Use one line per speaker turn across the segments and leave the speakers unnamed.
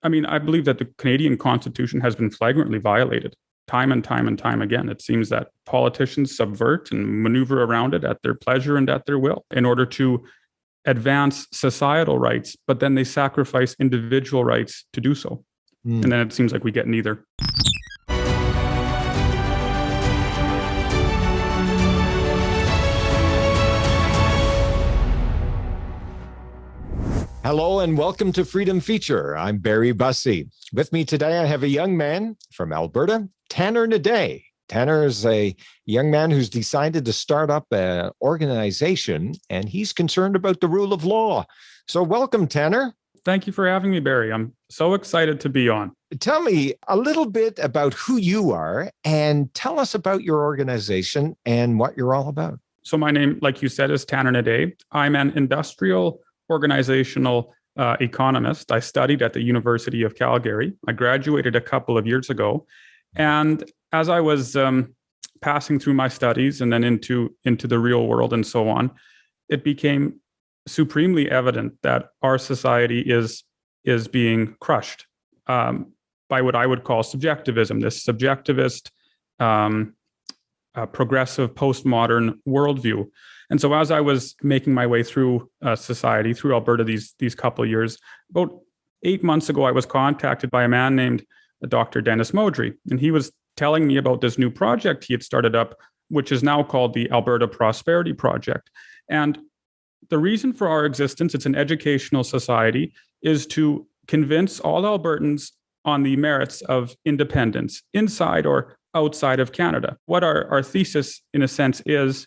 I mean, I believe that the Canadian Constitution has been flagrantly violated time and time and time again. It seems that politicians subvert and maneuver around it at their pleasure and at their will in order to advance societal rights, but then they sacrifice individual rights to do so. And then it seems like we get neither.
Hello and welcome to Freedom Feature. I'm Barry Bussey. With me today, I have a young man from Alberta, Tanner Hnidey. Tanner is a young man who's decided to start up an organization, and he's concerned about the rule of law. So welcome, Tanner.
Thank you for having me, Barry. I'm so excited to be on.
Tell me a little bit about who you are and tell us about your organization and what you're all about.
So my name, like you said, is Tanner Hnidey. I'm an industrial organizational economist. I studied at the University of Calgary. I graduated a couple of years ago. And as I was passing through my studies and then into the real world and so on, it became supremely evident that our society is being crushed by what I would call subjectivism, this subjectivist, progressive, postmodern worldview. And so as I was making my way through society, through Alberta these couple of years, about 8 months ago, I was contacted by a man named Dr. Dennis Modry. And he was telling me about this new project he had started up, which is now called the Alberta Prosperity Project. And the reason for our existence, it's an educational society, is to convince all Albertans on the merits of independence inside or outside of Canada. What our thesis, in a sense, is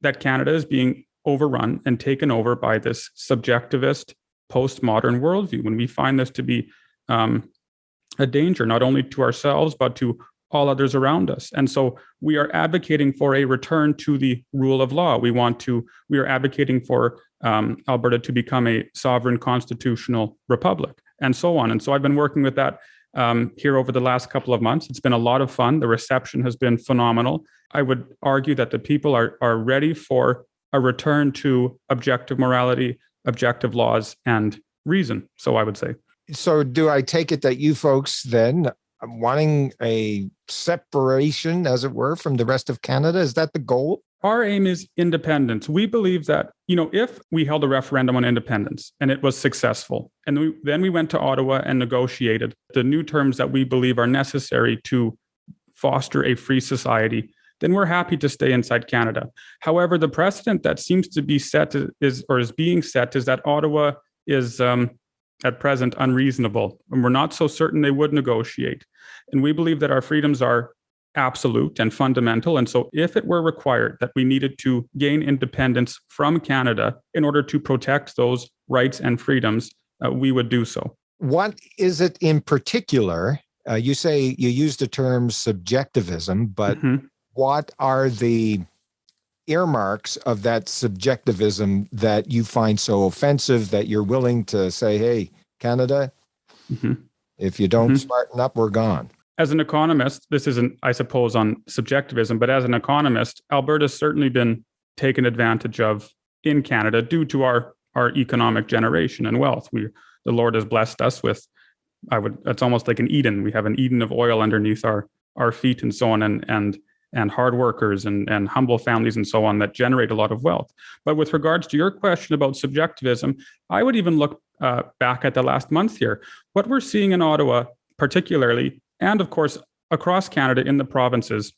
that Canada is being overrun and taken over by this subjectivist, postmodern worldview. And we find this to be a danger, not only to ourselves, but to all others around us. And so we are advocating for a return to the rule of law. We are advocating for Alberta to become a sovereign constitutional republic and so on. And so I've been working with that here over the last couple of months. It's been a lot of fun. The reception has been phenomenal. I would argue that the people are ready for a return to objective morality, objective laws, and reason. So I would say.
So do I take it that you folks then wanting a separation, as it were, from the rest of Canada? Is that the goal?
Our aim is independence. We believe that, if we held a referendum on independence and it was successful, and then we went to Ottawa and negotiated the new terms that we believe are necessary to foster a free society, then we're happy to stay inside Canada. However, the precedent that seems to be set is being set is that Ottawa is at present unreasonable, and we're not so certain they would negotiate. And we believe that our freedoms are absolute and fundamental. And so if it were required that we needed to gain independence from Canada in order to protect those rights and freedoms, we would do so.
What is it in particular? You say you use the term subjectivism, but what are the earmarks of that subjectivism that you find so offensive that you're willing to say, hey, Canada, if you don't smarten up, we're gone?
As an economist, this isn't, I suppose, on subjectivism, but as an economist, Alberta's certainly been taken advantage of in Canada due to our economic generation and wealth. The Lord has blessed us with, it's almost like an Eden. We have an Eden of oil underneath our feet and so on, and hard workers and humble families and so on that generate a lot of wealth. But with regards to your question about subjectivism, I would even look back at the last month here. What we're seeing in Ottawa particularly, and of course across Canada in the provinces,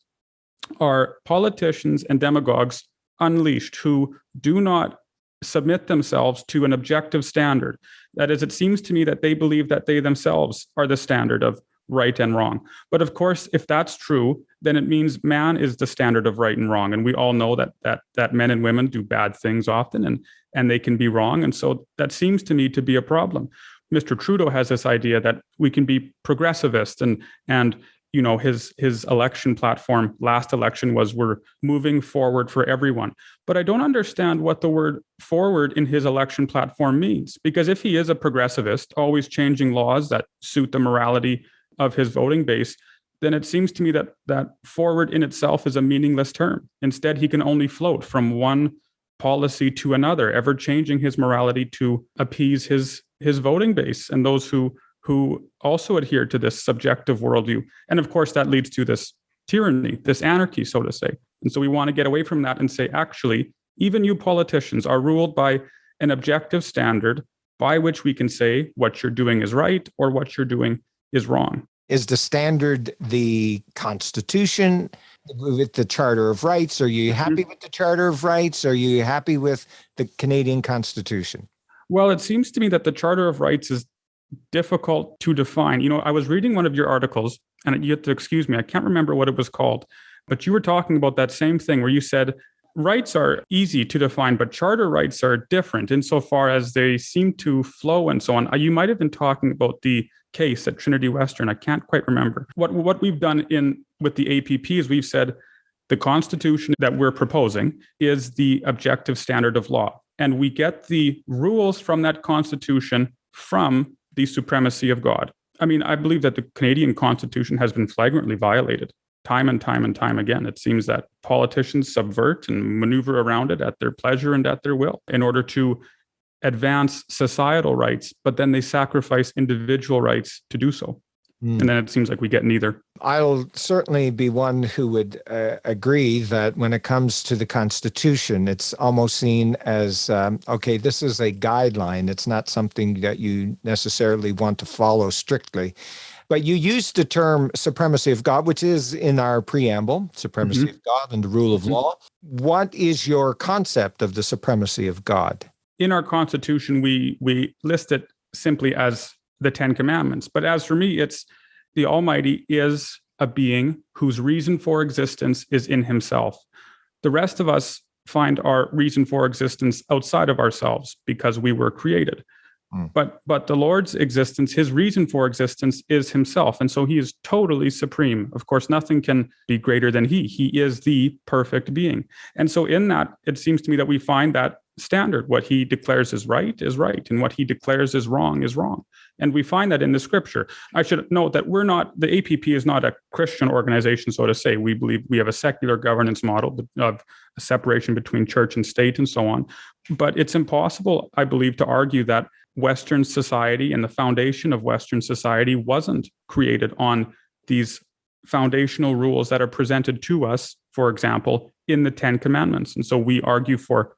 are politicians and demagogues unleashed who do not submit themselves to an objective standard. That is, it seems to me that they believe that they themselves are the standard of right and wrong. But of course, if that's true, then it means man is the standard of right and wrong. And we all know that men and women do bad things often and they can be wrong. And so that seems to me to be a problem. Mr. Trudeau has this idea that we can be progressivist and his election platform last election was we're moving forward for everyone. But I don't understand what the word forward in his election platform means, because if he is a progressivist, always changing laws that suit the morality of his voting base, then it seems to me that forward in itself is a meaningless term. Instead, he can only float from one policy to another, ever changing his morality to appease his voting base and those who who also adhere to this subjective worldview. And of course, that leads to this tyranny, this anarchy, so to say. And so we want to get away from that and say, actually, even you politicians are ruled by an objective standard by which we can say what you're doing is right or what you're doing is wrong.
Is the standard the Constitution with the Charter of Rights? Are you happy with the Charter of Rights? Are you happy with the Canadian Constitution?
Well, it seems to me that the Charter of Rights is difficult to define. You know, I was reading one of your articles, and you have to excuse me, I can't remember what it was called, but you were talking about that same thing where you said rights are easy to define, but charter rights are different insofar as they seem to flow and so on. You might have been talking about the case at Trinity Western. I can't quite remember. What we've done with the APP is we've said the Constitution that we're proposing is the objective standard of law. And we get the rules from that Constitution from the supremacy of God. I mean, I believe that the Canadian Constitution has been flagrantly violated time and time and time again. It seems that politicians subvert and maneuver around it at their pleasure and at their will in order to advance societal rights, but then they sacrifice individual rights to do so. And then it seems like we get neither.
I'll certainly be one who would agree that when it comes to the Constitution, it's almost seen as, okay, this is a guideline. It's not something that you necessarily want to follow strictly. But you used the term supremacy of God, which is in our preamble, supremacy of God and the rule of law. What is your concept of the supremacy of God?
In our Constitution, we list it simply as the Ten Commandments. But as for me, it's the Almighty is a being whose reason for existence is in himself. The rest of us find our reason for existence outside of ourselves because we were created. But the Lord's existence, his reason for existence is himself. And so he is totally supreme. Of course, nothing can be greater than he. He is the perfect being. And so in that, it seems to me that we find that standard. What he declares is right, and what he declares is wrong. And we find that in the scripture. I should note that the APP is not a Christian organization, so to say. We believe we have a secular governance model of a separation between church and state and so on. But it's impossible, I believe, to argue that Western society and the foundation of Western society wasn't created on these foundational rules that are presented to us, for example, in the Ten Commandments. And so we argue for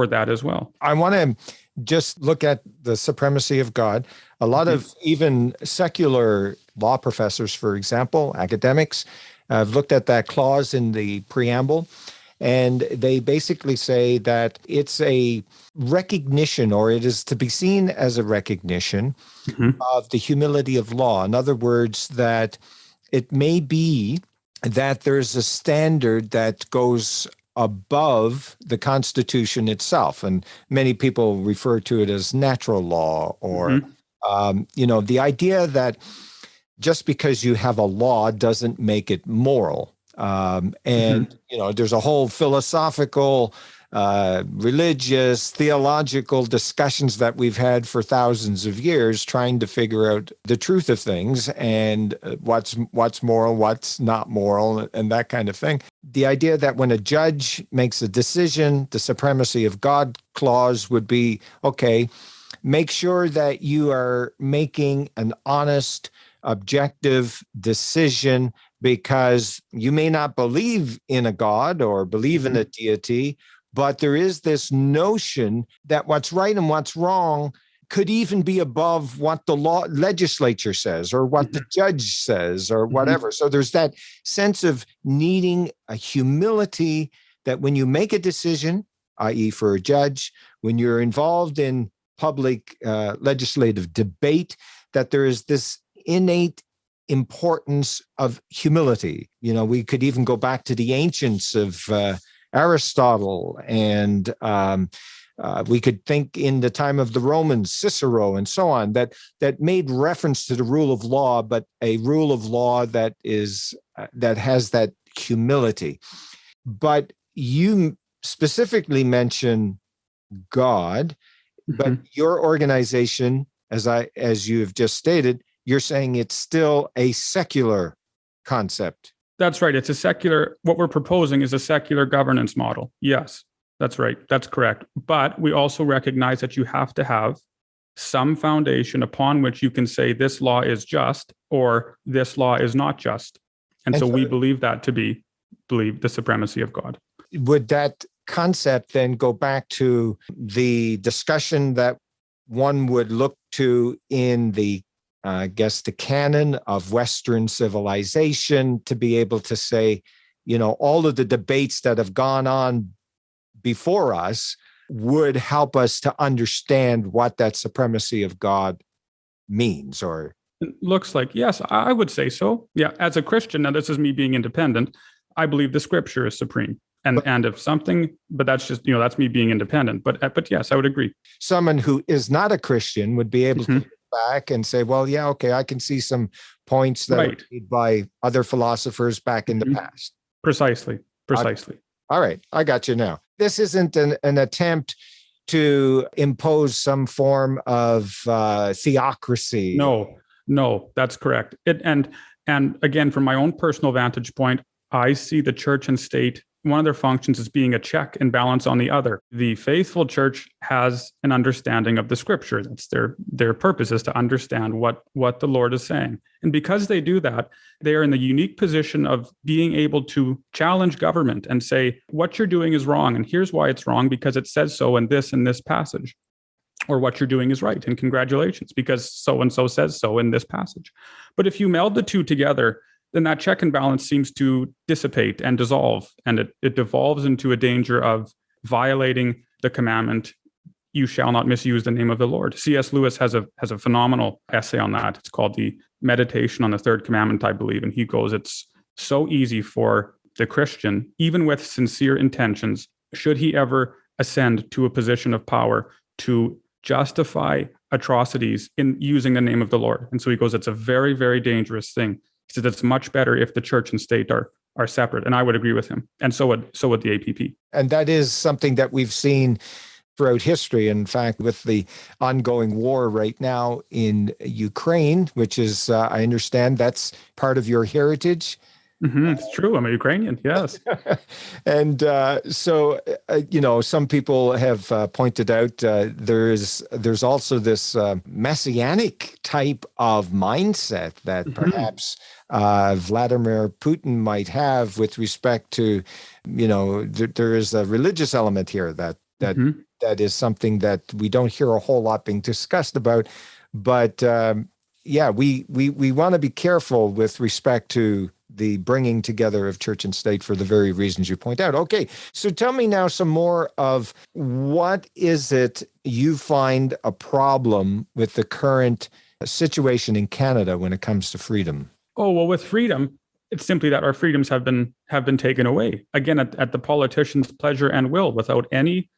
that as well.
I want to just look at the supremacy of God. A lot of even secular law professors, for example, academics, have looked at that clause in the preamble, and they basically say that it's a recognition, or it is to be seen as a recognition of the humility of law. In other words, that it may be that there's a standard that goes above the Constitution itself. And many people refer to it as natural law, or, the idea that just because you have a law doesn't make it moral. There's a whole philosophical, religious, theological discussions that we've had for thousands of years trying to figure out the truth of things and what's moral, what's not moral, and that kind of thing. The idea that when a judge makes a decision, the supremacy of God clause would be, okay, make sure that you are making an honest, objective decision, because you may not believe in a God or believe in a deity, but there is this notion that what's right and what's wrong could even be above what the legislature says or what the judge says or whatever. So there's that sense of needing a humility that when you make a decision, i.e. for a judge, when you're involved in public legislative debate, that there is this innate importance of humility. We could even go back to the ancients of Aristotle, and we could think in the time of the Romans, Cicero, and so on, that made reference to the rule of law, but a rule of law that has that humility. But you specifically mention God, but your organization, as you have just stated, you're saying it's still a secular concept.
That's right. It's a secular, what we're proposing is a secular governance model. Yes, that's right. That's correct. But we also recognize that you have to have some foundation upon which you can say this law is just or this law is not just. And so we believe that to believe the supremacy of God.
Would that concept then go back to the discussion that one would look to in the, the canon of Western civilization to be able to say, all of the debates that have gone on before us would help us to understand what that supremacy of God means? Or
it looks like, yes, I would say so. Yeah, as a Christian, now this is me being independent, I believe the scripture is supreme. And if something, but that's just, that's me being independent. But yes, I would agree.
Someone who is not a Christian would be able to look back and say, well, yeah, okay, I can see some points that are made by other philosophers back in the past.
Precisely.
All right, I got you now. This isn't an attempt to impose some form of theocracy.
No, that's correct. And again, from my own personal vantage point, I see the church and state, one of their functions is being a check and balance on the other. The faithful church has an understanding of the scripture. That's their purpose, is to understand what the Lord is saying. And because they do that, they are in the unique position of being able to challenge government and say, what you're doing is wrong, and here's why it's wrong, because it says so in this passage. Or what you're doing is right, and congratulations, because so-and-so says so in this passage. But if you meld the two together, then that check and balance seems to dissipate and dissolve, and it devolves into a danger of violating the commandment, you shall not misuse the name of the Lord. C.S. Lewis has a phenomenal essay on that. It's called The Meditation on the Third Commandment, I believe. And he goes, it's so easy for the Christian, even with sincere intentions, should he ever ascend to a position of power, to justify atrocities in using the name of the Lord. And so he goes, it's a very, very dangerous thing. He says it's much better if the church and state are separate. And I would agree with him. And so would the APP.
And that is something that we've seen throughout history. In fact, with the ongoing war right now in Ukraine, which is, I understand that's part of your heritage.
It's true. I'm a Ukrainian. Yes.
And so, some people have pointed out there's also this messianic type of mindset that perhaps Vladimir Putin might have with respect to, there is a religious element here that is something that we don't hear a whole lot being discussed about. But we want to be careful with respect to the bringing together of church and state for the very reasons you point out. Okay, so tell me now some more of what is it you find a problem with the current situation in Canada when it comes to freedom?
Oh, well, with freedom, it's simply that our freedoms have been taken away, again, at the politician's pleasure and will, without any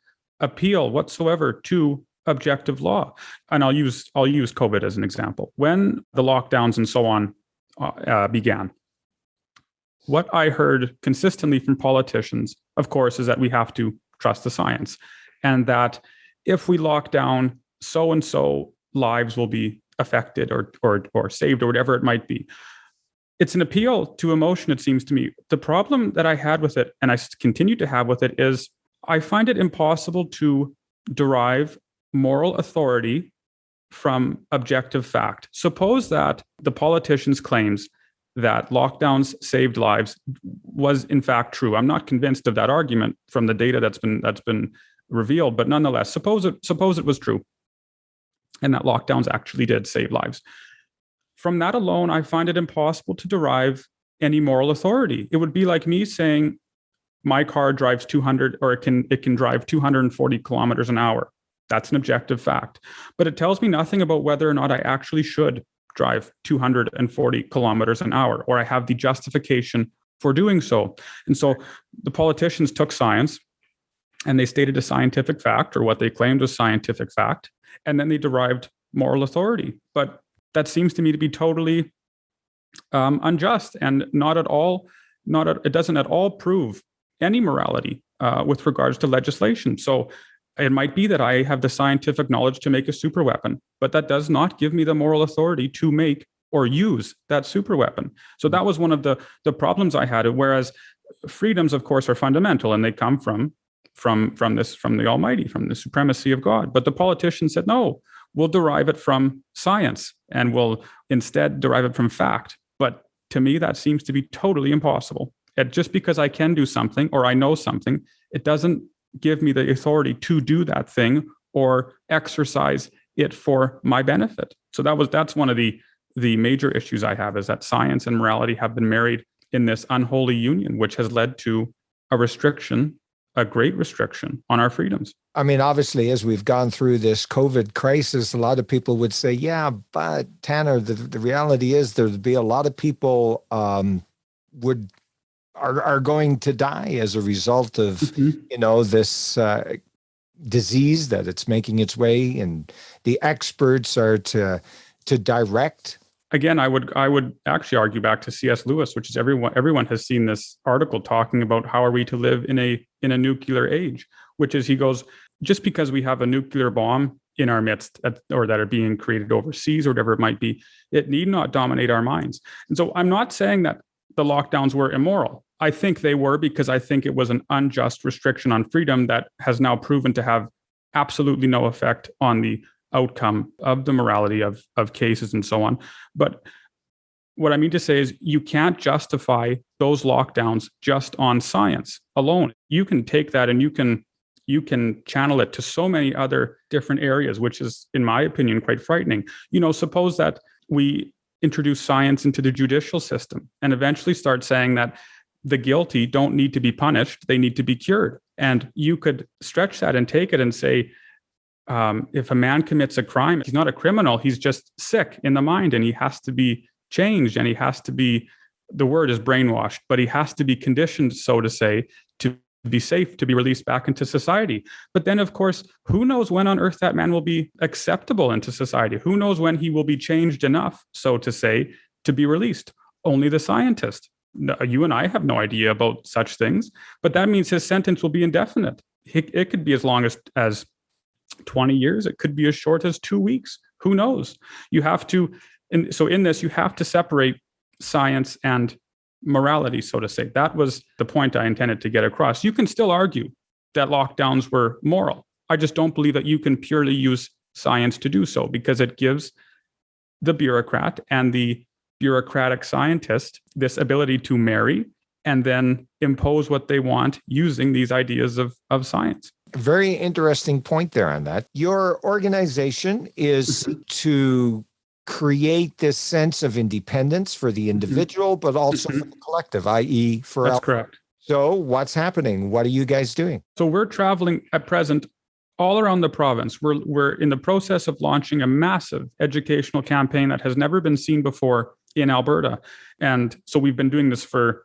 appeal whatsoever to objective law. And I'll use COVID as an example. When the lockdowns and so on began, what I heard consistently from politicians, of course, is that we have to trust the science, and that if we lock down, so-and-so lives will be affected or saved or whatever it might be. It's an appeal to emotion, it seems to me. The problem that I had with it, and I continue to have with it, is I find it impossible to derive moral authority from objective fact. Suppose that the politicians' claims that lockdowns saved lives was in fact true. I'm not convinced of that argument from the data that's been revealed, but nonetheless, suppose it was true, and that lockdowns actually did save lives. From that alone, I find it impossible to derive any moral authority. It would be like me saying my car drives 200, or it can drive 240 kilometers an hour. That's an objective fact, but it tells me nothing about whether or not I actually should drive 240 kilometers an hour, or I have the justification for doing so. And so the politicians took science and they stated a scientific fact, or what they claimed was scientific fact, and then they derived moral authority. But that seems to me to be totally unjust and it doesn't at all prove any morality with regards to legislation. So it might be that I have the scientific knowledge to make a super weapon, but that does not give me the moral authority to make or use that super weapon. So that was one of the problems I had. Whereas freedoms, of course, are fundamental, and they come from the Almighty, from the supremacy of God. But the politicians said, no, we'll derive it from science and we'll instead derive it from fact. But to me, that seems to be totally impossible. And just because I can do something or I know something, it doesn't give me the authority to do that thing or exercise it for my benefit. So that's one of the major issues I have, is that science and morality have been married in this unholy union, which has led to a great restriction on our freedoms.
I mean, obviously, as we've gone through this COVID crisis, a lot of people would say, yeah, but Tanner, the reality is there'd be a lot of people are going to die as a result of, this disease that it's making its way, and the experts are to direct.
Again, I would actually argue back to C.S. Lewis, which is everyone has seen this article talking about how are we to live in a nuclear age, which is, he goes, just because we have a nuclear bomb in our midst or that are being created overseas or whatever it might be, it need not dominate our minds. And so I'm not saying that the lockdowns were immoral. I think they were, because I think it was an unjust restriction on freedom that has now proven to have absolutely no effect on the outcome of the morality of cases and so on. But what I mean to say is, you can't justify those lockdowns just on science alone. You can take that and you can channel it to so many other different areas, which is, in my opinion, quite frightening. Suppose that we introduce science into the judicial system and eventually start saying that the guilty don't need to be punished, they need to be cured. And you could stretch that and take it and say, if a man commits a crime, he's not a criminal, he's just sick in the mind, and he has to be changed, and he has to be, the word is brainwashed, but he has to be conditioned, so to say, to be safe, to be released back into society. But then, of course, who knows when on earth that man will be acceptable into society? Who knows when he will be changed enough, so to say, to be released? Only the scientist. You and I have no idea about such things, but that means his sentence will be indefinite. It could be as long as 20 years. It could be as short as 2 weeks. Who knows? You have to, so in this, you have to separate science and morality, so to say. That was the point I intended to get across. You can still argue that lockdowns were moral. I just don't believe that you can purely use science to do so, because it gives the bureaucrat and the bureaucratic scientist this ability to marry and then impose what they want using these ideas of science.
Very interesting point there on that. Your organization is to create this sense of independence for the individual, but also for the collective, i.e. for
That's
Alberta.
correct.
So what's happening? What are you guys doing?
So we're traveling at present all around the province. We're in the process of launching a massive educational campaign that has never been seen before in Alberta. And so we've been doing this for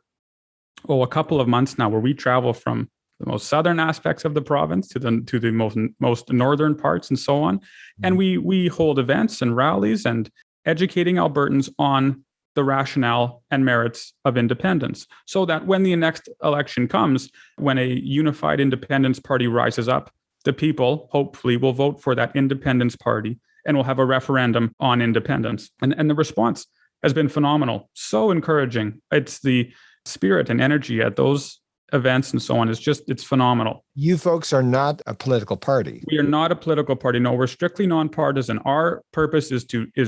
a couple of months now, where we travel from the most southern aspects of the province to the most northern parts and so on. And we hold events and rallies and educating Albertans on the rationale and merits of independence, so that when the next election comes, when a unified independence party rises up, the people hopefully will vote for that independence party and will have a referendum on independence. And the response has been phenomenal, so encouraging. It's the spirit and energy at those events and so on. It's phenomenal.
You folks are not a political party.
We are not a political party. No, we're strictly nonpartisan. Our purpose is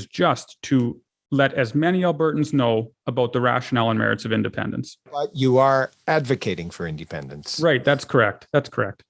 just to let as many Albertans know about the rationale and merits of independence.
But you are advocating for independence.
Right. That's correct.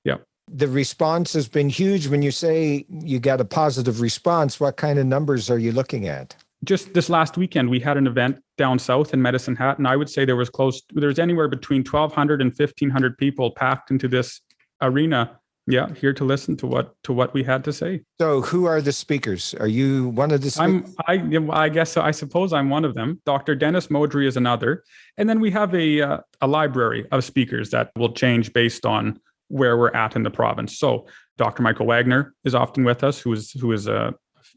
Yeah.
The response has been huge. When you say you got a positive response, what kind of numbers are you looking at?
Just this last weekend, we had an event down south in Medicine Hat, and I would say there's anywhere between 1,200 and 1,500 people packed into this arena. Yeah, here to listen to what we had to say.
So who are the speakers? Are you one of the speakers?
I guess so. I suppose I'm one of them. Dr. Dennis Modry is another. And then we have a library of speakers that will change based on where we're at in the province. So Dr. Michael Wagner is often with us, who is an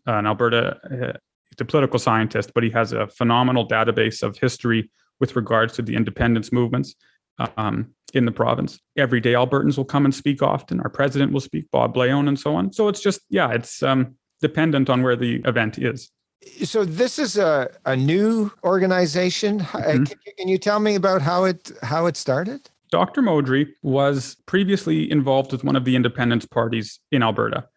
Alberta a political scientist, but he has a phenomenal database of history with regards to the independence movements in the province. Everyday Albertans will come and speak often. Our president will speak, Bob Blaone, and so on. So it's just, it's dependent on where the event is.
So this is a new organization. Can you tell me about how it started? Dr.
Modry was previously involved with one of the independence parties in Alberta.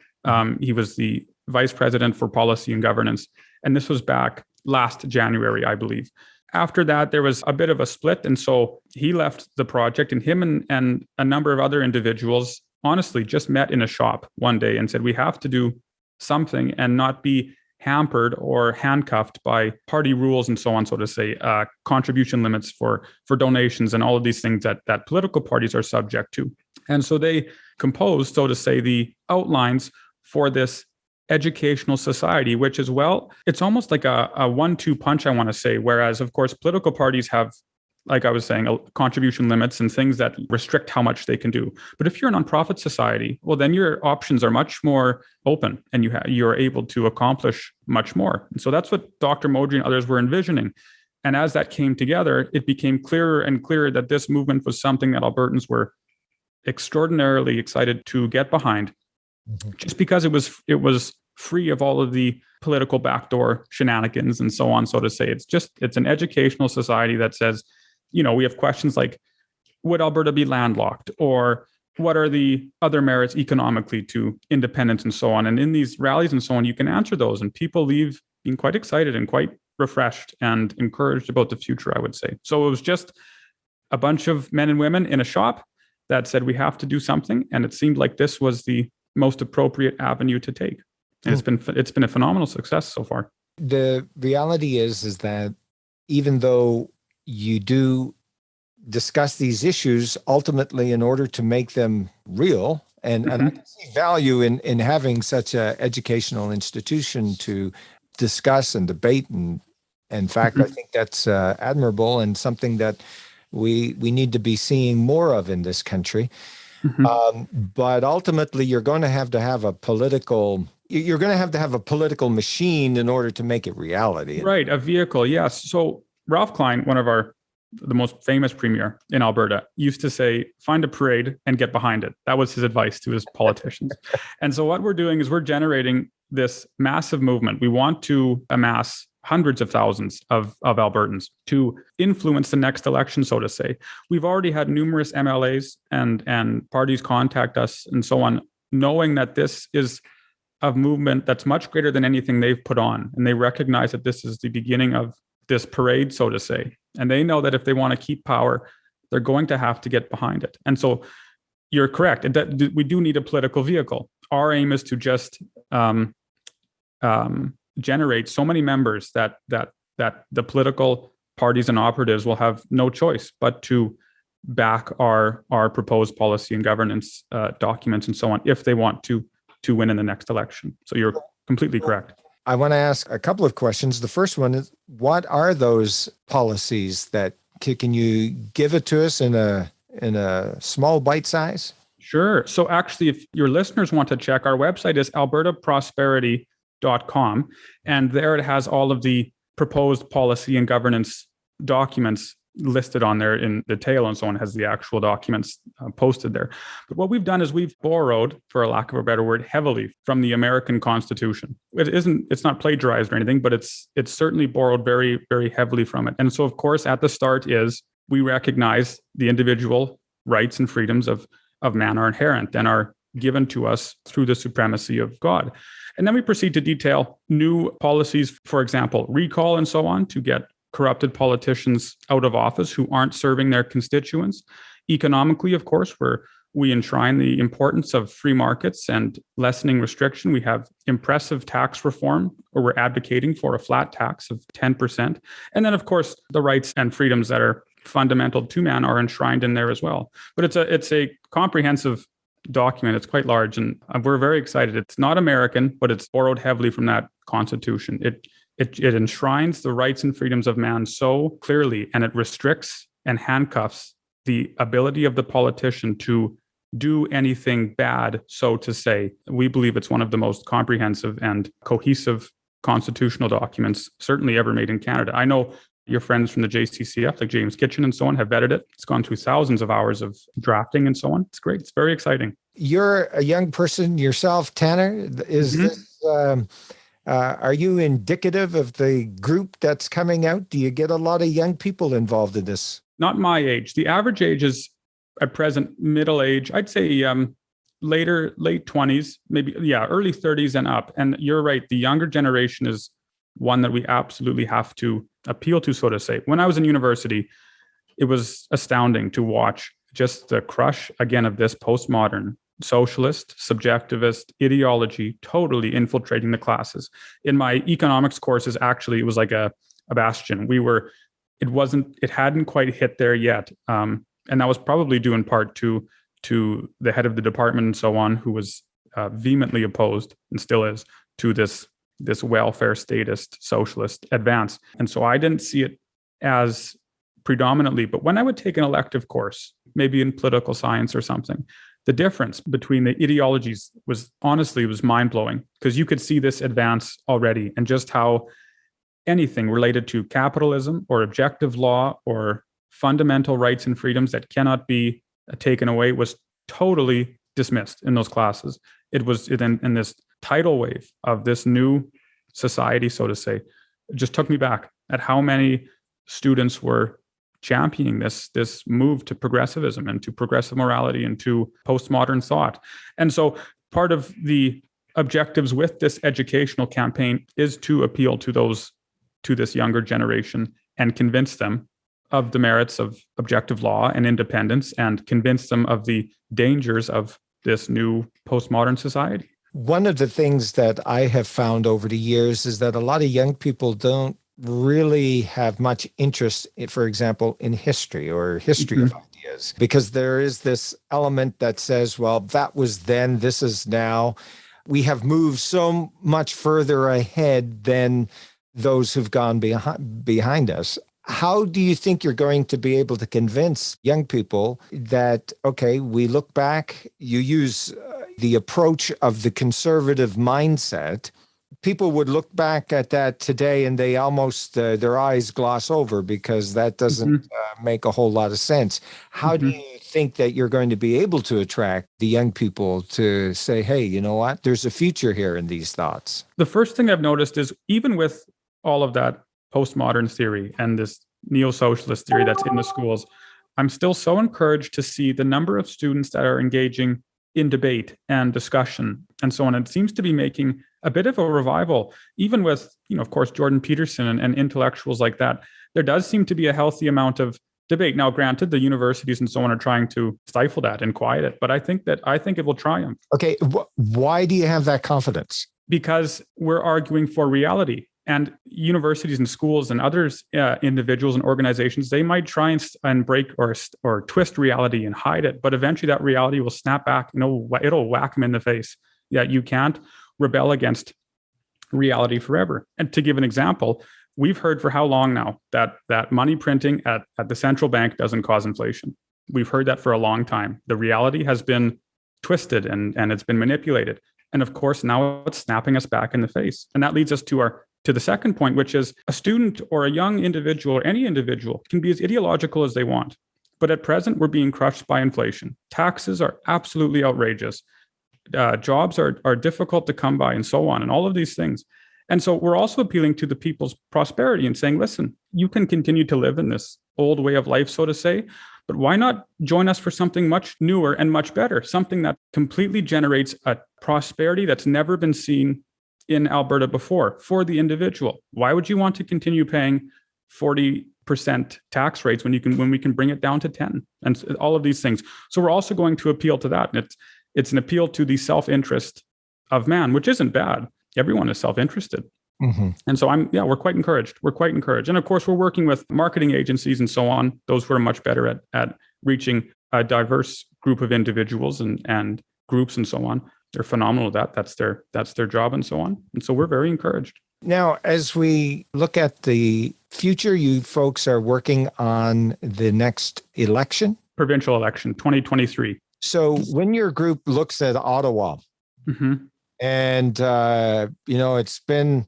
He was the vice president for policy and governance. And this was back last January, I believe. After that, there was a bit of a split. And so he left the project, and him and a number of other individuals honestly just met in a shop one day and said, we have to do something and not be hampered or handcuffed by party rules and so on, so to say, contribution limits for donations and all of these things that political parties are subject to. And so they composed, so to say, the outlines for this educational society, which is, well, it's almost like a 1-2 punch, I want to say, whereas, of course, political parties have, like I was saying, contribution limits and things that restrict how much they can do. But if you're a nonprofit society, well, then your options are much more open and you're able to accomplish much more. And so that's what Dr. Modry and others were envisioning. And as that came together, it became clearer and clearer that this movement was something that Albertans were extraordinarily excited to get behind, just because it was free of all of the political backdoor shenanigans and so on, so to say. It's an educational society that says, we have questions like, would Alberta be landlocked? Or what are the other merits economically to independence and so on? And in these rallies and so on, you can answer those, and people leave being quite excited and quite refreshed and encouraged about the future, I would say. So it was just a bunch of men and women in a shop that said, we have to do something. And it seemed like this was the most appropriate avenue to take. And it's been a phenomenal success so far.
The reality is that even though you do discuss these issues, ultimately, in order to make them real, and I can see value in having such an educational institution to discuss and debate. And in fact, I think that's admirable and something that we need to be seeing more of in this country. But ultimately, you're going to have a political machine in order to make it reality.
Right, a vehicle, yes. So Ralph Klein, the most famous premier in Alberta, used to say, find a parade and get behind it. That was his advice to his politicians. And so what we're doing is we're generating this massive movement. We want to amass hundreds of thousands of Albertans to influence the next election, so to say. We've already had numerous MLAs and parties contact us and so on, knowing that this is a movement that's much greater than anything they've put on. And they recognize that this is the beginning of this parade, so to say. And they know that if they want to keep power, they're going to have to get behind it. And so you're correct. That we do need a political vehicle. Our aim is to just generate so many members that the political parties and operatives will have no choice but to back our proposed policy and governance documents and so on, if they want to win in the next election. So you're completely correct.
I want to ask a couple of questions. The first one is, what are those policies that can you give it to us in a small bite size?
Sure. So actually, if your listeners want to check, our website is albertaprosperity.com. And there it has all of the proposed policy and governance documents listed on there in detail, and so on, has the actual documents posted there. But what we've done is we've borrowed, for a lack of a better word, heavily from the American Constitution. It's not plagiarized or anything, but it's certainly borrowed very, very heavily from it. And so, of course, at the start is we recognize the individual rights and freedoms of man are inherent and are given to us through the supremacy of God. And then we proceed to detail new policies, for example, recall and so on, to get corrupted politicians out of office who aren't serving their constituents. Economically, of course, where we enshrine the importance of free markets and lessening restriction. We have impressive tax reform, where we're advocating for a flat tax of 10%. And then, of course, the rights and freedoms that are fundamental to man are enshrined in there as well. But it's a comprehensive document. It's quite large, and we're very excited. It's not American, but it's borrowed heavily from that Constitution. It enshrines the rights and freedoms of man so clearly, and it restricts and handcuffs the ability of the politician to do anything bad, so to say. We believe it's one of the most comprehensive and cohesive constitutional documents certainly ever made in Canada. I know your friends from the JCCF, like James Kitchen and so on, have vetted it. It's gone through thousands of hours of drafting and so on. It's great. It's very exciting.
You're a young person yourself, Tanner. Is this... are you indicative of the group that's coming out? Do you get a lot of young people involved in this?
Not my age. The average age is at present middle age. I'd say late 20s, maybe, early 30s and up. And you're right, the younger generation is one that we absolutely have to appeal to, so to say. When I was in university, it was astounding to watch just the crush, again, of this postmodern socialist, subjectivist ideology totally infiltrating the classes. In my economics courses, actually, it was like a bastion. It hadn't quite hit there yet. And that was probably due in part to the head of the department and so on, who was vehemently opposed and still is to this welfare statist socialist advance. And so I didn't see it as predominantly, but when I would take an elective course, maybe in political science or something, the difference between the ideologies was mind-blowing, because you could see this advance already, and just how anything related to capitalism or objective law or fundamental rights and freedoms that cannot be taken away was totally dismissed in those classes. It was in this tidal wave of this new society, so to say. It just took me back at how many students were championing this move to progressivism and to progressive morality and to postmodern thought. And so part of the objectives with this educational campaign is to appeal to this younger generation and convince them of the merits of objective law and independence, and convince them of the dangers of this new postmodern society.
One of the things that I have found over the years is that a lot of young people don't really have much interest, for example, in history or history of ideas, because there is this element that says, well, that was then, this is now. We have moved so much further ahead than those who've gone behind us. How do you think you're going to be able to convince young people that, okay, we look back, you use the approach of the conservative mindset? People would look back at that today and they almost, their eyes gloss over, because that doesn't make a whole lot of sense. How do you think that you're going to be able to attract the young people to say, hey, you know what, there's a future here in these thoughts?
The first thing I've noticed is, even with all of that postmodern theory and this neo-socialist theory that's in the schools, I'm still so encouraged to see the number of students that are engaging in debate and discussion and so on. It seems to be making a bit of a revival, even with, of course, Jordan Peterson and intellectuals like that. There does seem to be a healthy amount of debate. Now, granted, the universities and so on are trying to stifle that and quiet it, but I think it will triumph.
Okay, why do you have that confidence?
Because we're arguing for reality. And universities and schools and others, individuals and organizations, they might try and break or twist reality and hide it, but eventually that reality will snap back. It'll whack them in the face. Yeah, you can't rebel against reality forever. And to give an example, we've heard for how long now that money printing at the central bank doesn't cause inflation. We've heard that for a long time. The reality has been twisted and it's been manipulated. And of course, now it's snapping us back in the face. And that leads us to the second point, which is a student or a young individual or any individual can be as ideological as they want. But at present, we're being crushed by inflation. Taxes are absolutely outrageous. Jobs are difficult to come by, and so on, and all of these things. And so we're also appealing to the people's prosperity and saying, listen, you can continue to live in this old way of life, so to say, but why not join us for something much newer and much better, something that completely generates a prosperity that's never been seen in Alberta before for the individual? Why would you want to continue paying 40% tax rates when we can bring it down to 10, and all of these things? So we're also going to appeal to that. And it's an appeal to the self-interest of man, which isn't bad. Everyone is self-interested. And so we're quite encouraged. And of course, we're working with marketing agencies and so on, those who are much better at reaching a diverse group of individuals and groups and so on. They're phenomenal at that. That's their job and so on. And so we're very encouraged.
Now, as we look at the future, you folks are working on the next election?
Provincial election, 2023.
So when your group looks at Ottawa, and, it's been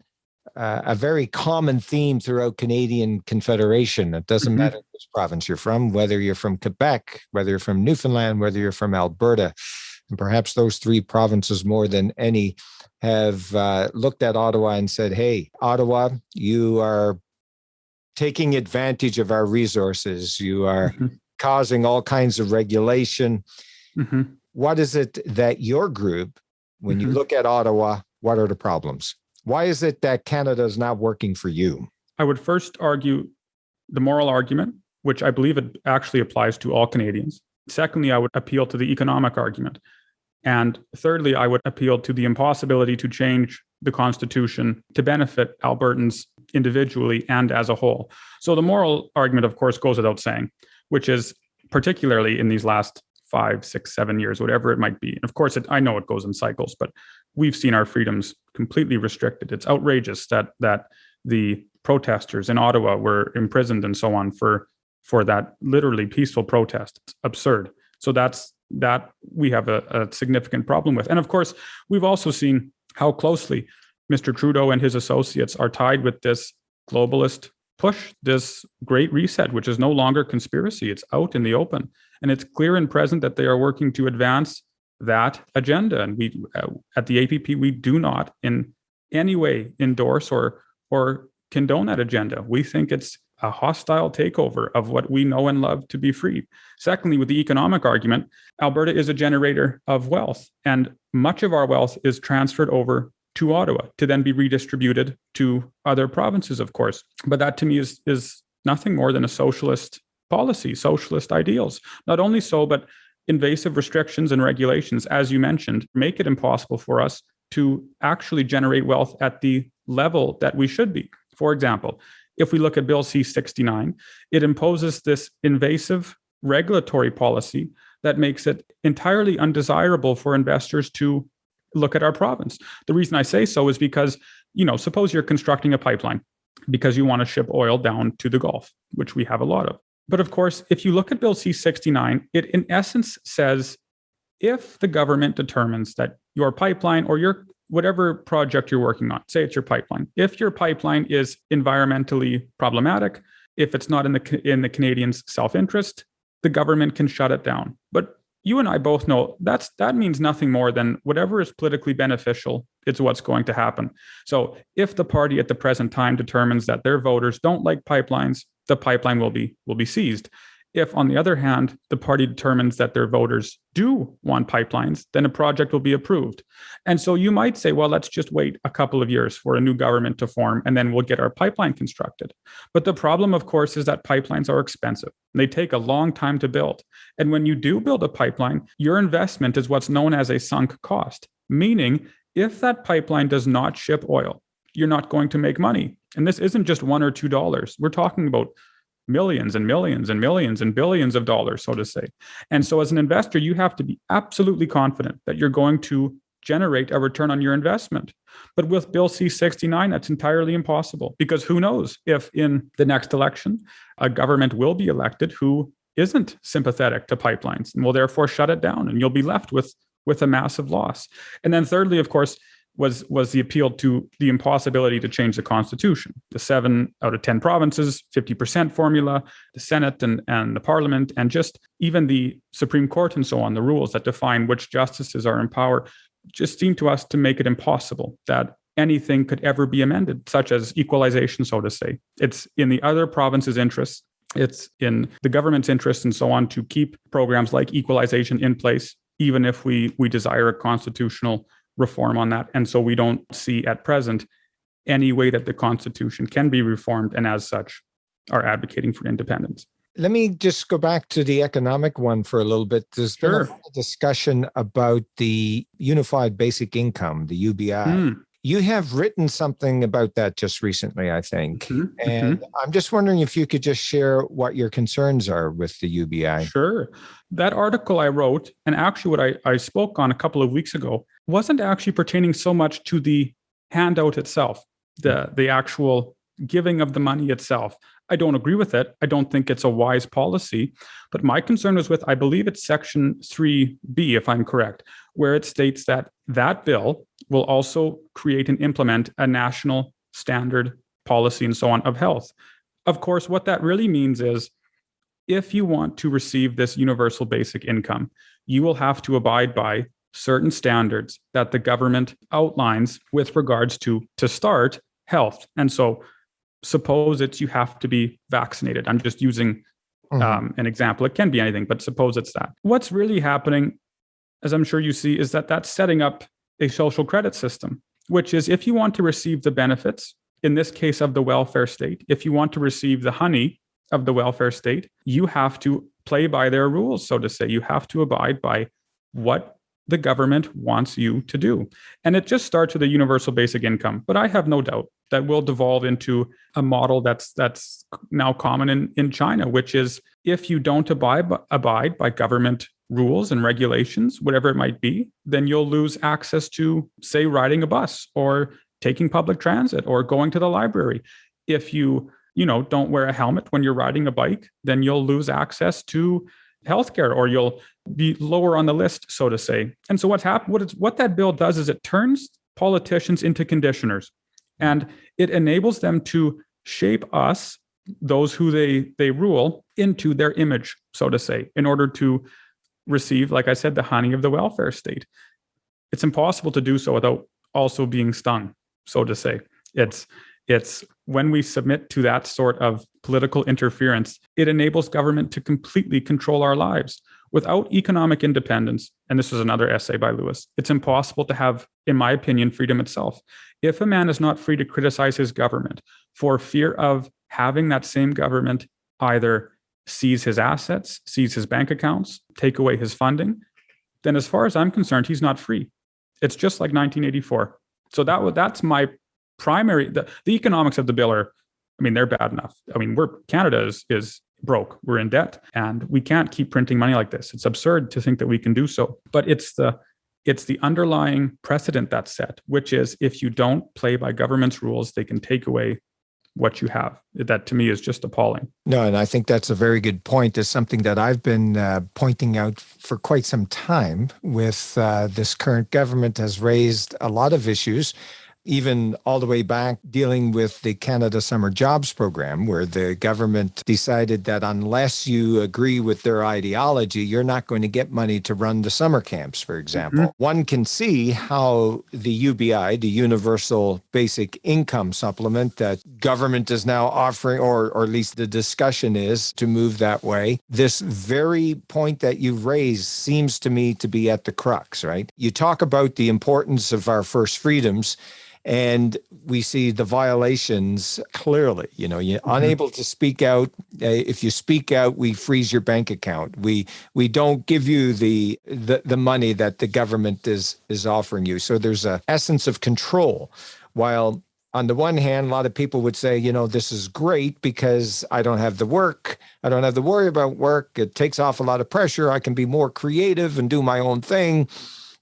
a very common theme throughout Canadian Confederation. It doesn't matter which province you're from, whether you're from Quebec, whether you're from Newfoundland, whether you're from Alberta. And perhaps those three provinces more than any have looked at Ottawa and said, hey, Ottawa, you are taking advantage of our resources. You are causing all kinds of regulation. what is it that your group, when you look at Ottawa, what are the problems? Why is it that Canada is not working for you?
I would first argue the moral argument, which I believe it actually applies to all Canadians. Secondly, I would appeal to the economic argument. And thirdly, I would appeal to the impossibility to change the Constitution to benefit Albertans individually and as a whole. So the moral argument, of course, goes without saying, which is particularly in these last 5, 6, 7 years, whatever it might be. And of course, I know it goes in cycles, but we've seen our freedoms completely restricted. It's outrageous that the protesters in Ottawa were imprisoned and so on for that literally peaceful protest. It's absurd. So that we have a significant problem with. And of course, we've also seen how closely Mr. Trudeau and his associates are tied with this globalist push, this great reset, which is no longer conspiracy. It's out in the open. And it's clear and present that they are working to advance that agenda. And we, at the APP, we do not in any way endorse or condone that agenda. We think it's a hostile takeover of what we know and love to be free. Secondly, with the economic argument, Alberta is a generator of wealth, and much of our wealth is transferred over to Ottawa to then be redistributed to other provinces, of course. But that to me is nothing more than a socialist policy, socialist ideals. Not only so, but invasive restrictions and regulations, as you mentioned, make it impossible for us to actually generate wealth at the level that we should be. For example, if we look at Bill C-69, it imposes this invasive regulatory policy that makes it entirely undesirable for investors to look at our province. The reason I say so is because, suppose you're constructing a pipeline because you want to ship oil down to the Gulf, which we have a lot of. But of course, if you look at Bill C-69, it in essence says, if the government determines that your pipeline or your whatever project you're working on, say it's your pipeline, if your pipeline is environmentally problematic, if it's not in the Canadians' self-interest, the government can shut it down. But you and I both know that means nothing more than whatever is politically beneficial is what's going to happen. So if the party at the present time determines that their voters don't like pipelines, the pipeline will be seized. If, on the other hand, the party determines that their voters do want pipelines, then a project will be approved. And so you might say, well, let's just wait a couple of years for a new government to form, and then we'll get our pipeline constructed. But the problem, of course, is that pipelines are expensive. They take a long time to build. And when you do build a pipeline, your investment is what's known as a sunk cost, meaning if that pipeline does not ship oil, you're not going to make money. And this isn't just $1 or $2. We're talking about millions and millions and millions and billions of dollars, so to say. And so as an investor, you have to be absolutely confident that you're going to generate a return on your investment. But with Bill C-69, that's entirely impossible, because who knows if in the next election, a government will be elected who isn't sympathetic to pipelines and will therefore shut it down, and you'll be left with a massive loss. And then thirdly, of course, was the appeal to the impossibility to change the Constitution. The 7 out of 10 provinces, 50% formula, the Senate and the Parliament, and just even the Supreme Court and so on, the rules that define which justices are in power, just seem to us to make it impossible that anything could ever be amended, such as equalization, so to say. It's in the other provinces' interests, it's in the government's interests and so on to keep programs like equalization in place, even if we desire a constitutional reform on that. And so we don't see at present any way that the Constitution can be reformed, and as such are advocating for independence.
Let me just go back to the economic one for a little bit. There's been a lot of discussion about the Unified Basic Income, the UBI. You have written something about that just recently, I think. And I'm just wondering if you could just share what your concerns are with the UBI.
Sure. That article I wrote, and actually what I spoke on a couple of weeks ago, wasn't actually pertaining so much to the handout itself, the actual giving of the money itself. I don't agree with it. I don't think it's a wise policy. But my concern was with, I believe it's Section 3B, if I'm correct, where it states that that bill will also create and implement a national standard policy and so on of health. Of course, what that really means is if you want to receive this universal basic income, you will have to abide by certain standards that the government outlines with regards to start, health. And so suppose it's you have to be vaccinated. I'm just using an example. It can be anything, but suppose it's that. What's really happening as I'm sure you see, is that that's setting up a social credit system, which is if you want to receive the benefits, in this case of the welfare state, if you want to receive the honey of the welfare state, you have to play by their rules, so to say. You have to abide by what the government wants you to do. And it just starts with a universal basic income. But I have no doubt that will devolve into a model that's now common in China, which is if you don't abide by government rules and regulations, whatever it might be, then you'll lose access to, say, riding a bus or taking public transit or going to the library. If you don't wear a helmet when you're riding a bike, then you'll lose access to healthcare, or you'll be lower on the list, so to say. And so what's happened? What that bill does is it turns politicians into conditioners, and it enables them to shape us, those who they rule, into their image, so to say, in order to receive, like I said, the honey of the welfare state. It's impossible to do so without also being stung, so to say. It's when we submit to that sort of political interference, it enables government to completely control our lives. Without economic independence, and this is another essay by Lewis, it's impossible to have, in my opinion, freedom itself. If a man is not free to criticize his government for fear of having that same government either seize his assets, seize his bank accounts, take away his funding, then as far as I'm concerned, he's not free. It's just like 1984. So that's my primary, the economics of the bill are, they're bad enough. Canada is broke. We're in debt, and we can't keep printing money like this. It's absurd to think that we can do so. But it's the underlying precedent that's set, which is if you don't play by government's rules, they can take away what you have. That to me is just appalling.
No, and I think that's a very good point. It's something that I've been pointing out for quite some time with this current government has raised a lot of issues, even all the way back dealing with the Canada Summer Jobs Program, where the government decided that unless you agree with their ideology, you're not going to get money to run the summer camps, for example. Mm-hmm. One can see how the UBI, the Universal Basic Income Supplement, that government is now offering, or at least the discussion is to move that way. This very point that you've raised seems to me to be at the crux, right? You talk about the importance of our first freedoms, and we see the violations clearly. You're mm-hmm. unable to speak out. If you speak out, we freeze your bank account. We don't give you the money that the government is offering you. So there's an essence of control. While on the one hand, a lot of people would say, this is great because I don't have the work. I don't have to worry about work. It takes off a lot of pressure. I can be more creative and do my own thing.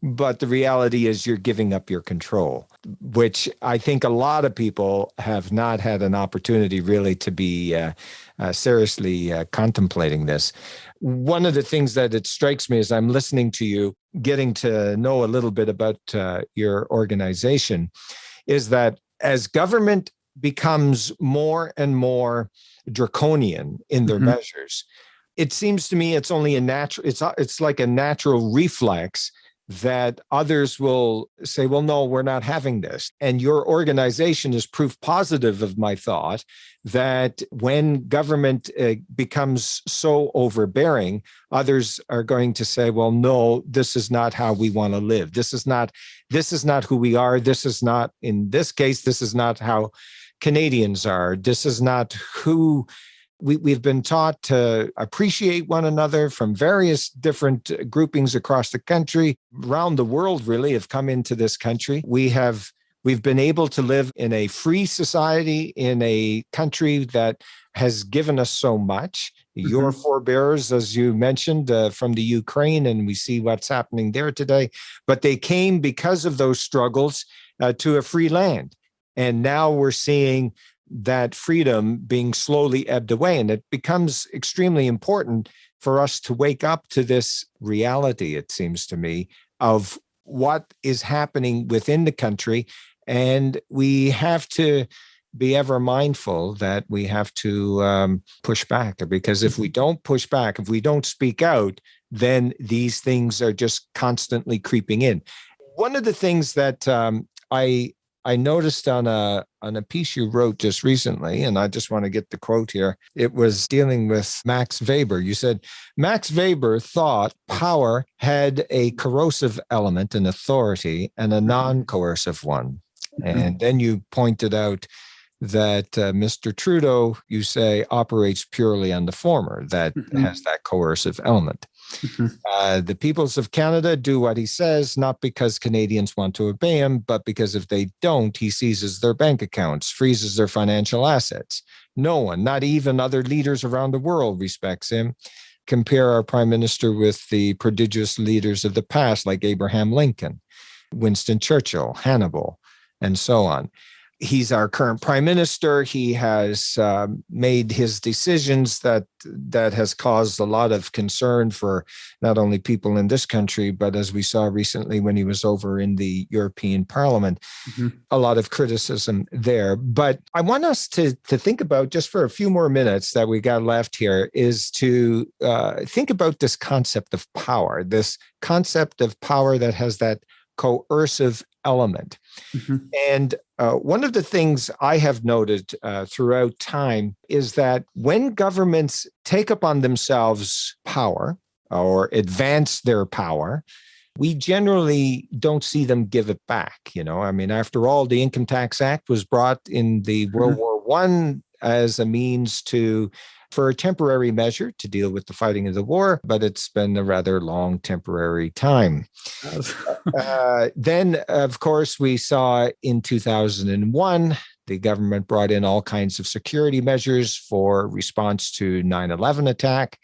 But the reality is you're giving up your control, which I think a lot of people have not had an opportunity really to be seriously contemplating this. One of the things that it strikes me as I'm listening to you, getting to know a little bit about your organization, is that as government becomes more and more draconian in their mm-hmm. measures, it seems to me it's only it's like a natural reflex that others will say, well, no, we're not having this. And your organization is proof positive of my thought that when government becomes so overbearing, others are going to say, well, no, this is not how we want to live. This is not who we are. This is not, in this case, this is not how Canadians are. This is not who we've been taught to appreciate one another from various different groupings across the country, around the world, really, have come into this country. We've been able to live in a free society, in a country that has given us so much. Mm-hmm. Your forebears, as you mentioned, from the Ukraine, and we see what's happening there today. But they came because of those struggles to a free land. And now we're seeing that freedom being slowly ebbed away. And it becomes extremely important for us to wake up to this reality, it seems to me, of what is happening within the country. And we have to be ever mindful that we have to push back, because if we don't push back, if we don't speak out, then these things are just constantly creeping in. One of the things that I I noticed on a piece you wrote just recently, and I just want to get the quote here. It was dealing with Max Weber. You said Max Weber thought power had a coercive element, an authority, and a non-coercive one. And then you pointed out that Mr. Trudeau, you say, operates purely on the former, that has that coercive element. The peoples of Canada do what he says, not because Canadians want to obey him, but because if they don't, he seizes their bank accounts, freezes their financial assets. No one, not even other leaders around the world, respects him. Compare our prime minister with the prodigious leaders of the past, like Abraham Lincoln, Winston Churchill, Hannibal, and so on. He's our current prime minister. He has made his decisions that has caused a lot of concern for not only people in this country, but as we saw recently when he was over in the European Parliament, a lot of criticism there. But I want us to think about, just for a few more minutes that we got left here, is to think about this concept of power, this concept of power that has that coercive element. And one of the things I have noted throughout time is that when governments take upon themselves power or advance their power, we generally don't see them give it back. I mean, after all, the Income Tax Act was brought in the World War I as a means for a temporary measure to deal with the fighting of the war, but it's been a rather long temporary time. Then, of course, we saw in 2001, the government brought in all kinds of security measures for response to 9/11 attack.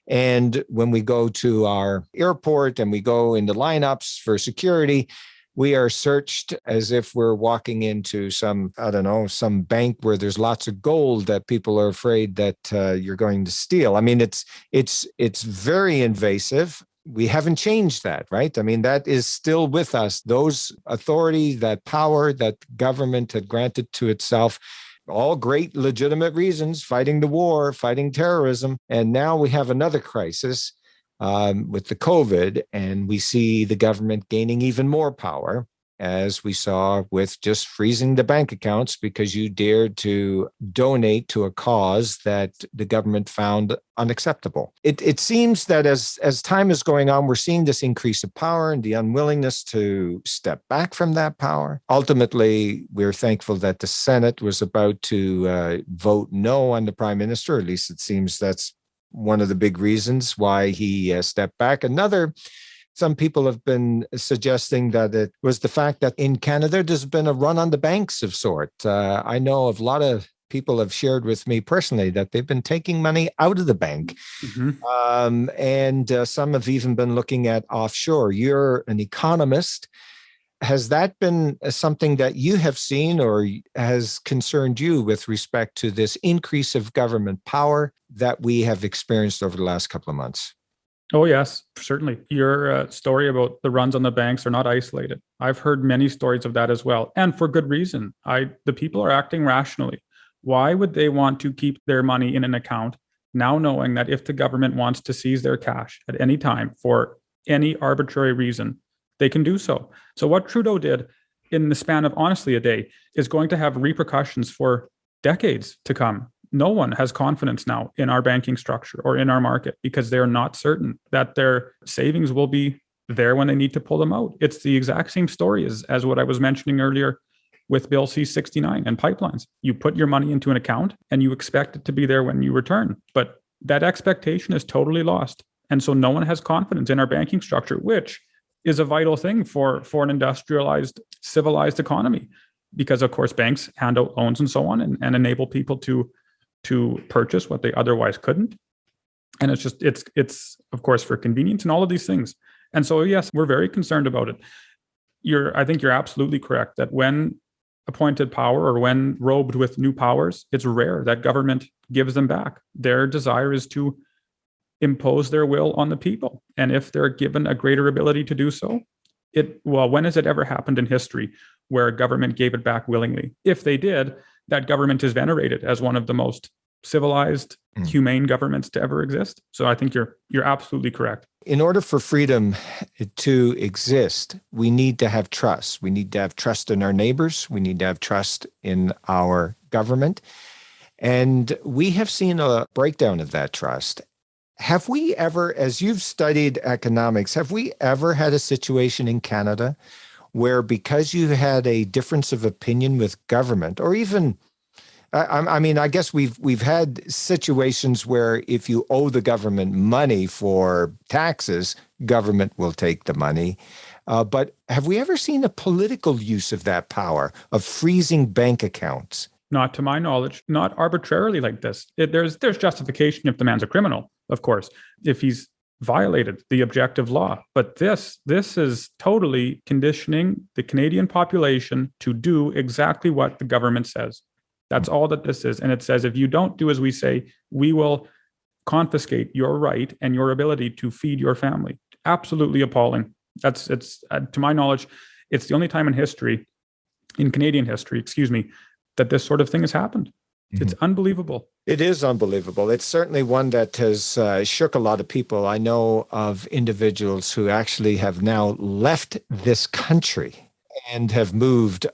And when we go to our airport and we go into lineups for security, we are searched as if we're walking into some bank where there's lots of gold that people are afraid that you're going to steal. I mean, it's very invasive. We haven't changed that, right? I mean, that is still with us. Those authority, that power that government had granted to itself, all great legitimate reasons, fighting the war, fighting terrorism. And now we have another crisis with the COVID, and we see the government gaining even more power, as we saw with just freezing the bank accounts because you dared to donate to a cause that the government found unacceptable. It seems that as time is going on, we're seeing this increase of power and the unwillingness to step back from that power. Ultimately, we're thankful that the Senate was about to vote no on the prime minister. At least it seems that's one of the big reasons why he stepped back. Some people have been suggesting that it was the fact that in Canada, there's been a run on the banks of sort. I know of a lot of people have shared with me personally that they've been taking money out of the bank. And some have even been looking at offshore. You're an economist. Has that been something that you have seen or has concerned you with respect to this increase of government power that we have experienced over the last couple of months?
Oh, yes, certainly. Your story about the runs on the banks are not isolated. I've heard many stories of that as well, and for good reason. The people are acting rationally. Why would they want to keep their money in an account now knowing that if the government wants to seize their cash at any time for any arbitrary reason, they can do so? So what Trudeau did in the span of honestly a day is going to have repercussions for decades to come. No one has confidence now in our banking structure or in our market because they're not certain that their savings will be there when they need to pull them out. It's the exact same story as what I was mentioning earlier with Bill C-69 and pipelines. You put your money into an account and you expect it to be there when you return. But that expectation is totally lost. And so no one has confidence in our banking structure, which is a vital thing for an industrialized, civilized economy. Because, of course, banks hand out loans and so on and enable people to purchase what they otherwise couldn't. And it's of course for convenience and all of these things. And so, yes, we're very concerned about it. I think you're absolutely correct that when appointed power or when robed with new powers, it's rare that government gives them back. Their desire is to impose their will on the people. And if they're given a greater ability to do so, when has it ever happened in history where a government gave it back willingly? If they did, that government is venerated as one of the most civilized humane governments to ever exist. So I think you're absolutely correct.
In order for freedom to exist, we need to have trust. We need to have trust in our neighbors. We need to have trust in our government. And we have seen a breakdown of that trust. Have we ever, as you've studied economics, have we ever had a situation in Canada where, because you had a difference of opinion with government, or even, I guess we've had situations where if you owe the government money for taxes, government will take the money. But have we ever seen a political use of that power of freezing bank accounts?
Not to my knowledge, not arbitrarily like this. There's justification if the man's a criminal, of course, if he's violated the objective law. But this is totally conditioning the Canadian population to do exactly what the government says. That's all that this is. And it says, if you don't do as we say, we will confiscate your right and your ability to feed your family. Absolutely appalling. It's to my knowledge, it's the only time in history, in Canadian history, that this sort of thing has happened. Mm-hmm. It's unbelievable.
It is unbelievable. It's certainly one that has shook a lot of people. I know of individuals who actually have now left this country and have moved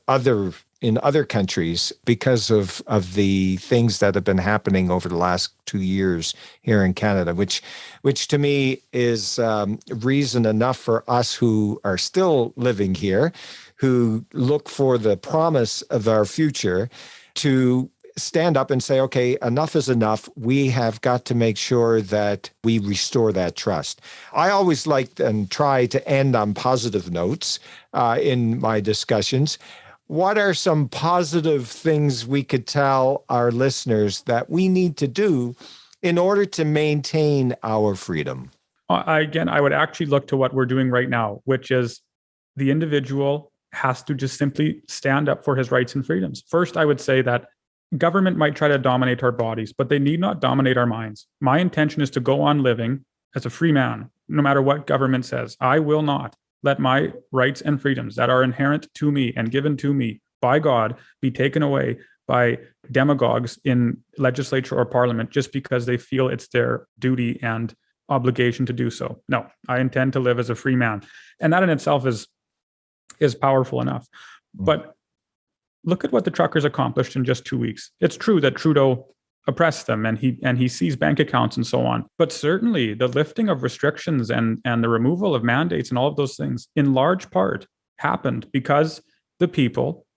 in other countries because of the things that have been happening over the last 2 years here in Canada, which to me is reason enough for us who are still living here, who look for the promise of our future, to stand up and say, okay, enough is enough. We have got to make sure that we restore that trust. I always like and try to end on positive notes in my discussions. What are some positive things we could tell our listeners that we need to do in order to maintain our freedom?
I would actually look to what we're doing right now, which is the individual has to just simply stand up for his rights and freedoms. First, I would say that government might try to dominate our bodies, but they need not dominate our minds. My intention is to go on living as a free man, no matter what government says. I will not let my rights and freedoms that are inherent to me and given to me by God be taken away by demagogues in legislature or parliament just because they feel it's their duty and obligation to do so. No, I intend to live as a free man. And that in itself is powerful enough. But look at what the truckers accomplished in just 2 weeks. It's true that Trudeau oppressed them and he seized bank accounts and so on. But certainly the lifting of restrictions and the removal of mandates and all of those things in large part happened because the people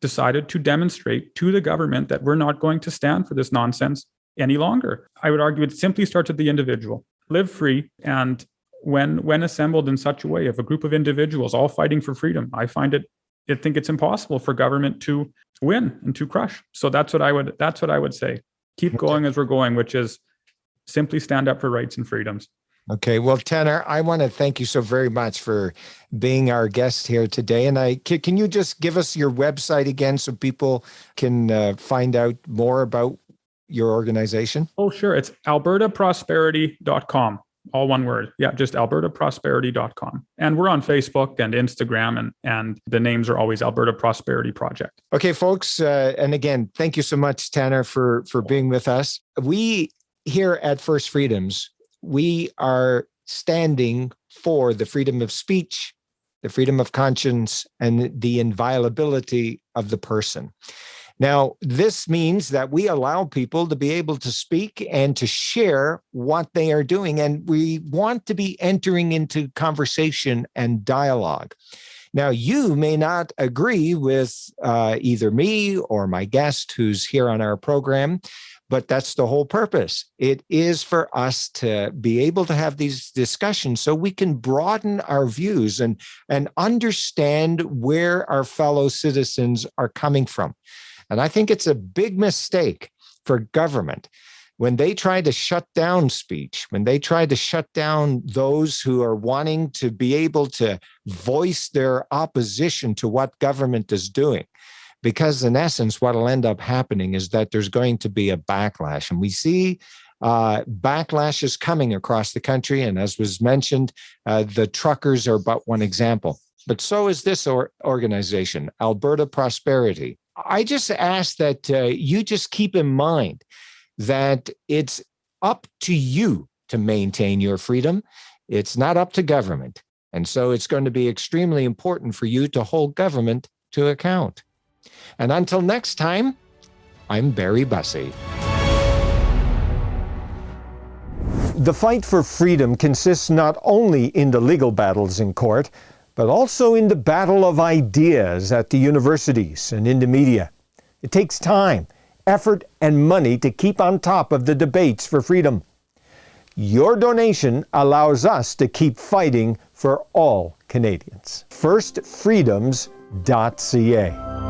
decided to demonstrate to the government that we're not going to stand for this nonsense any longer. I would argue it simply starts with the individual. Live free, and when assembled in such a way of a group of individuals all fighting for freedom, I think it's impossible for government to win and to crush. So that's what I would say. Keep going as we're going, which is simply stand up for rights and freedoms.
Okay. Well, Tanner, I want to thank you so very much for being our guest here today. And can you just give us your website again so people can find out more about your organization?
Oh, sure. It's albertaprosperity.com. All one word. Yeah, just albertaprosperity.com. And we're on Facebook and Instagram, and the names are always Alberta Prosperity Project.
Okay, folks. And again, thank you so much, Tanner, for being with us. We here at First Freedoms, we are standing for the freedom of speech, the freedom of conscience, and the inviolability of the person. Now, this means that we allow people to be able to speak and to share what they are doing. And we want to be entering into conversation and dialogue. Now, you may not agree with either me or my guest who's here on our program, but that's the whole purpose. It is for us to be able to have these discussions so we can broaden our views and understand where our fellow citizens are coming from. And I think it's a big mistake for government when they try to shut down speech, when they try to shut down those who are wanting to be able to voice their opposition to what government is doing. Because in essence, what will end up happening is that there's going to be a backlash. And we see backlashes coming across the country. And as was mentioned, the truckers are but one example. But so is this organization, Alberta Prosperity. I just ask that you just keep in mind that it's up to you to maintain your freedom. It's not up to government. And so it's going to be extremely important for you to hold government to account. And until next time, I'm Barry Bussey.
The fight for freedom consists not only in the legal battles in court, but also in the battle of ideas at the universities and in the media. It takes time, effort, and money to keep on top of the debates for freedom. Your donation allows us to keep fighting for all Canadians. Firstfreedoms.ca